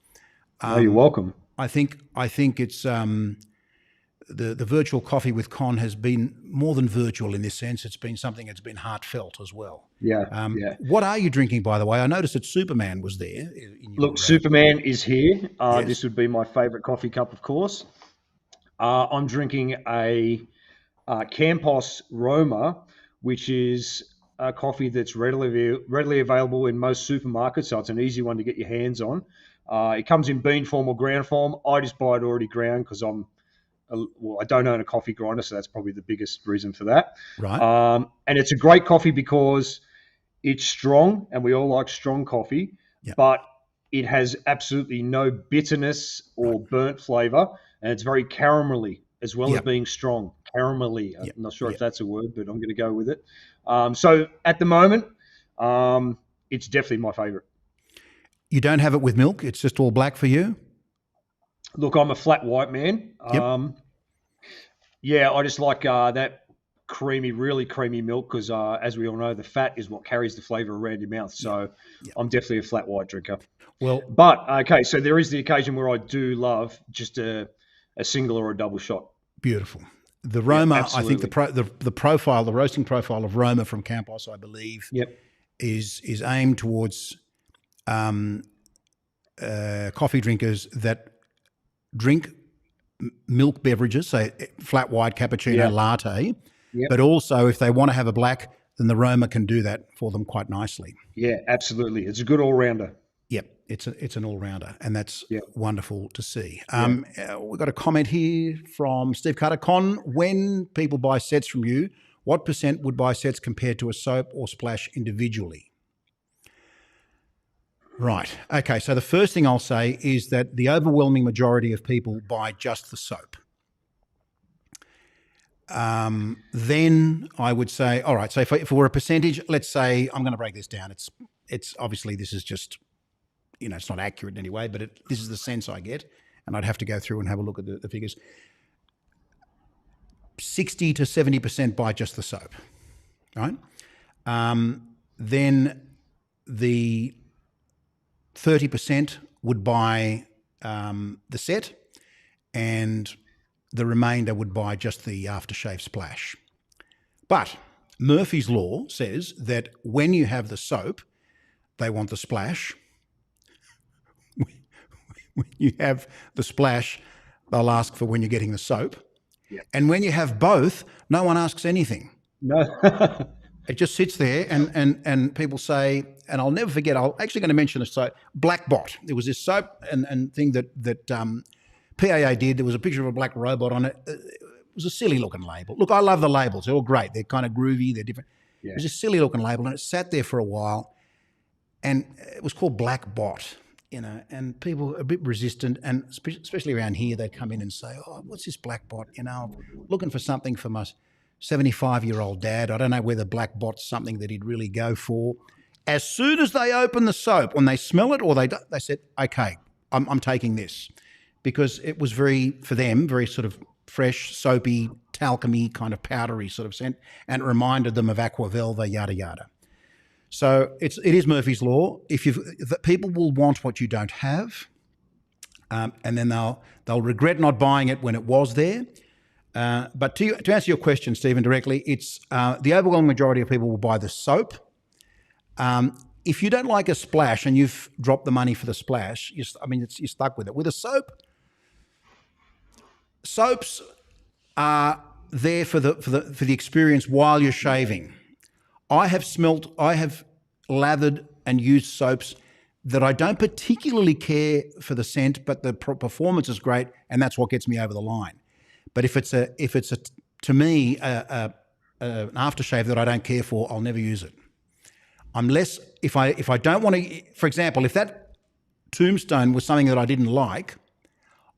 Speaker 2: You're welcome.
Speaker 1: I think it's the virtual coffee with Con has been more than virtual in this sense. It's been something that's been heartfelt as well. What are you drinking, by the way? I noticed that Superman was there.
Speaker 2: Superman is here. This would be my favourite coffee cup, of course. I'm drinking a Campos Roma, which is a coffee that's readily available in most supermarkets, so it's an easy one to get your hands on. It comes in bean form or ground form. I just buy it already ground because I don't own a coffee grinder, so that's probably the biggest reason for that.
Speaker 1: Right.
Speaker 2: And it's a great coffee because it's strong, and we all like strong coffee, but it has absolutely no bitterness or burnt flavour, and it's very caramelly as well as being strong. Caramelly. I'm not sure if that's a word, but I'm going to go with it. So at the moment, it's definitely my favourite.
Speaker 1: You don't have it with milk? It's just all black for you?
Speaker 2: Look, I'm a flat white man. I just like that really creamy milk because, as we all know, the fat is what carries the flavour around your mouth. So I'm definitely a flat white drinker. So there is the occasion where I do love just a single or a double shot.
Speaker 1: Beautiful. The Roma, I think
Speaker 2: absolutely.
Speaker 1: the profile, the roasting profile of Roma from Campos, I believe,
Speaker 2: Yep.
Speaker 1: is aimed towards coffee drinkers that drink milk beverages, say flat white, cappuccino,
Speaker 2: Yeah.
Speaker 1: latte,
Speaker 2: Yep.
Speaker 1: but also if they want to have a black, then the Roma can do that for them quite nicely.
Speaker 2: Yeah, absolutely. It's a good all rounder.
Speaker 1: Yep, it's an all rounder, and that's
Speaker 2: Yeah.
Speaker 1: wonderful to see.
Speaker 2: Yeah.
Speaker 1: We've got a comment here from Steve Carter. Con, when people buy sets from you, what % would buy sets compared to a soap or splash individually? Right. Okay. So the first thing I'll say is that the overwhelming majority of people buy just the soap. Then I would say, all right. So if we're a percentage, let's say I'm going to break this down. It's obviously this is just, it's not accurate in any way, but this is the sense I get, and I'd have to go through and have a look at the figures. 60 to 70% buy just the soap, right? Then the 30% would buy the set, and the remainder would buy just the aftershave splash. But Murphy's Law says that when you have the soap, they want the splash. When you have the splash, they'll ask for when you're getting the soap.
Speaker 2: Yeah.
Speaker 1: And when you have both, no one asks anything.
Speaker 2: No.
Speaker 1: It just sits there, and people say, and I'll never forget, I'm actually going to mention a soap, Black Bot. There was this soap and thing that PAA did. There was a picture of a black robot on it. It was a silly looking label. Look, I love the labels. They're all great. They're kind of groovy. They're different. Yeah. It was a silly looking label, and it sat there for a while, and it was called Black Bot. And people are a bit resistant, and especially around here, they'd come in and say, "Oh, what's this Black Bot? I'm looking for something for my 75-year-old dad. I don't know whether Black Bot's something that he'd really go for." As soon as they open the soap, when they smell it, or they said, "Okay, I'm taking this," because it was very sort of fresh, soapy, talcum-y, kind of powdery sort of scent, and it reminded them of Aqua Velva, yada yada. So it is Murphy's Law. People will want what you don't have, and then they'll regret not buying it when it was there. But to answer your question, Stephen, directly, it's the overwhelming majority of people will buy the soap. If you don't like a splash and you've dropped the money for the splash, you're stuck with it. With a soap, soaps are there for the experience while you're shaving. I have lathered and used soaps that I don't particularly care for the scent, but the performance is great, and that's what gets me over the line. But if it's to me an aftershave that I don't care for, I'll never use it. Unless if I don't want to, for example, if that Tombstone was something that I didn't like,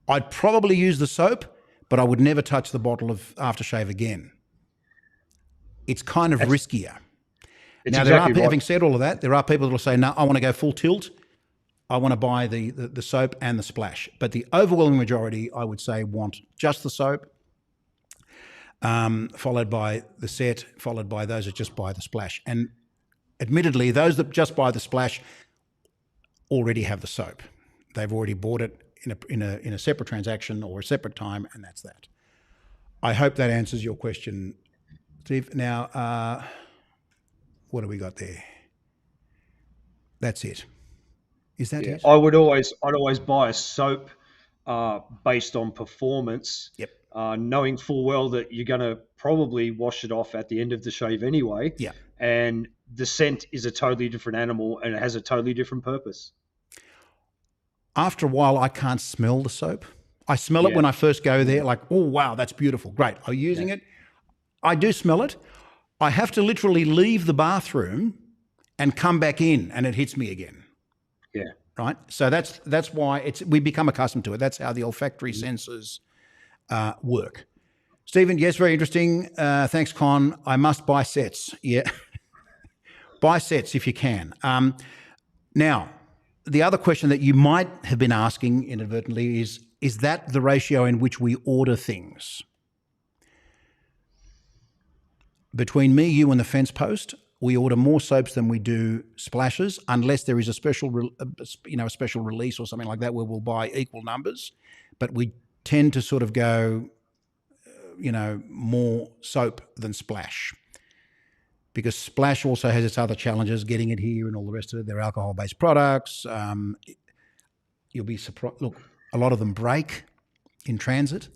Speaker 1: I'd probably use the soap, but I would never touch the bottle of aftershave again. It's kind of riskier. Now, exactly having said all of that, there are people that will say, "No, I want to go full tilt. I want to buy the soap and the splash." But the overwhelming majority, I would say, want just the soap, followed by the set, followed by those that just buy the splash. And admittedly, those that just buy the splash already have the soap. They've already bought it in a separate transaction or a separate time, and that's that. I hope that answers your question, Steve. Now, what do we got there? That's it. Is that it?
Speaker 2: I'd always buy a soap based on performance.
Speaker 1: Yep.
Speaker 2: Knowing full well that you're going to probably wash it off at the end of the shave anyway.
Speaker 1: Yeah.
Speaker 2: And the scent is a totally different animal, and it has a totally different purpose.
Speaker 1: After a while, I can't smell the soap. I smell it when I first go there, like, "Oh, wow, that's beautiful. Great. Are you using it?" I do smell it. I have to literally leave the bathroom and come back in, and it hits me again.
Speaker 2: Yeah.
Speaker 1: Right. So that's why we become accustomed to it. That's how the olfactory sensors work. Stephen, yes, very interesting. Thanks, Con. I must buy sets. Yeah. Buy sets if you can. Now, the other question that you might have been asking inadvertently is that the ratio in which we order things? Between me, you, and the fence post, we order more soaps than we do splashes, unless there is a special release or something like that where we'll buy equal numbers. But we tend to sort of go more soap than Splash, because Splash also has its other challenges, getting it here and all the rest of it. They're alcohol-based products. You'll be surprised. Look, a lot of them break in transit.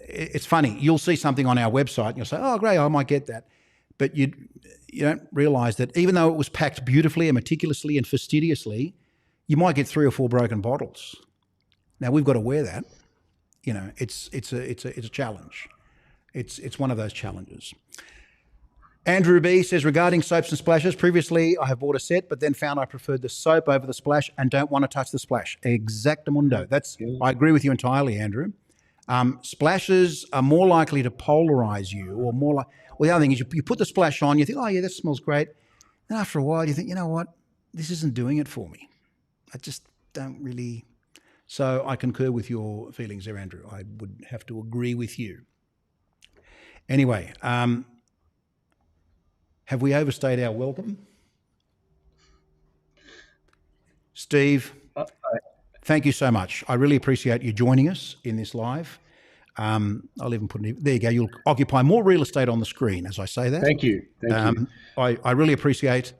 Speaker 1: It's funny. You'll see something on our website and you'll say, oh, great, I might get that. But you don't realise that even though it was packed beautifully and meticulously and fastidiously, you might get 3 or 4 broken bottles. Now, we've got to wear that. It's a challenge. It's one of those challenges. Andrew B says, regarding soaps and splashes, previously I have bought a set, but then found I preferred the soap over the splash and don't want to touch the splash. Exactamundo. I agree with you entirely, Andrew. Splashes are more likely to polarize you, or more like. Well, the other thing is you put the splash on, you think, oh yeah, that smells great. And after a while, you think, you know what, this isn't doing it for me. I just don't really. So I concur with your feelings there, Andrew. I would have to agree with you. Anyway, have we overstayed our welcome? Steve, thank you so much. I really appreciate you joining us in this live. I'll even put it, there you go. You'll occupy more real estate on the screen as I say that.
Speaker 2: Thank you. Thank you.
Speaker 1: I really appreciate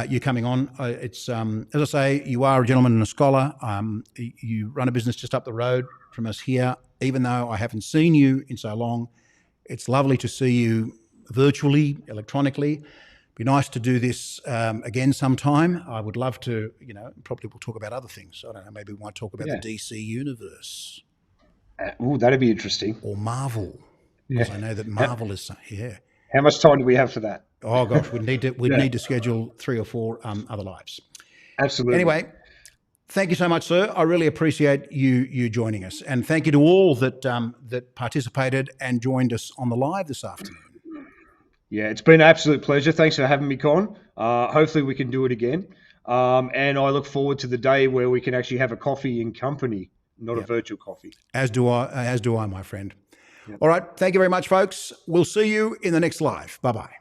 Speaker 1: you coming on. It's as I say, you are a gentleman and a scholar. You run a business just up the road from us here. Even though I haven't seen you in so long, it's lovely to see you virtually, electronically. Be nice to do this again sometime. I would love to, probably we'll talk about other things. I don't know, maybe we might talk about the DC universe.
Speaker 2: Oh, that'd be interesting.
Speaker 1: Or Marvel. Because I know that Marvel is,
Speaker 2: How much time do we have for that?
Speaker 1: Oh gosh, we'd need to schedule 3 or 4 other lives.
Speaker 2: Absolutely.
Speaker 1: Anyway, thank you so much, sir. I really appreciate you joining us. And thank you to all that participated and joined us on the live this afternoon.
Speaker 2: Yeah, it's been an absolute pleasure. Thanks for having me, Con. Hopefully we can do it again. And I look forward to the day where we can actually have a coffee in company, not a virtual coffee.
Speaker 1: As do I, my friend. Yep. All right. Thank you very much, folks. We'll see you in the next live. Bye-bye.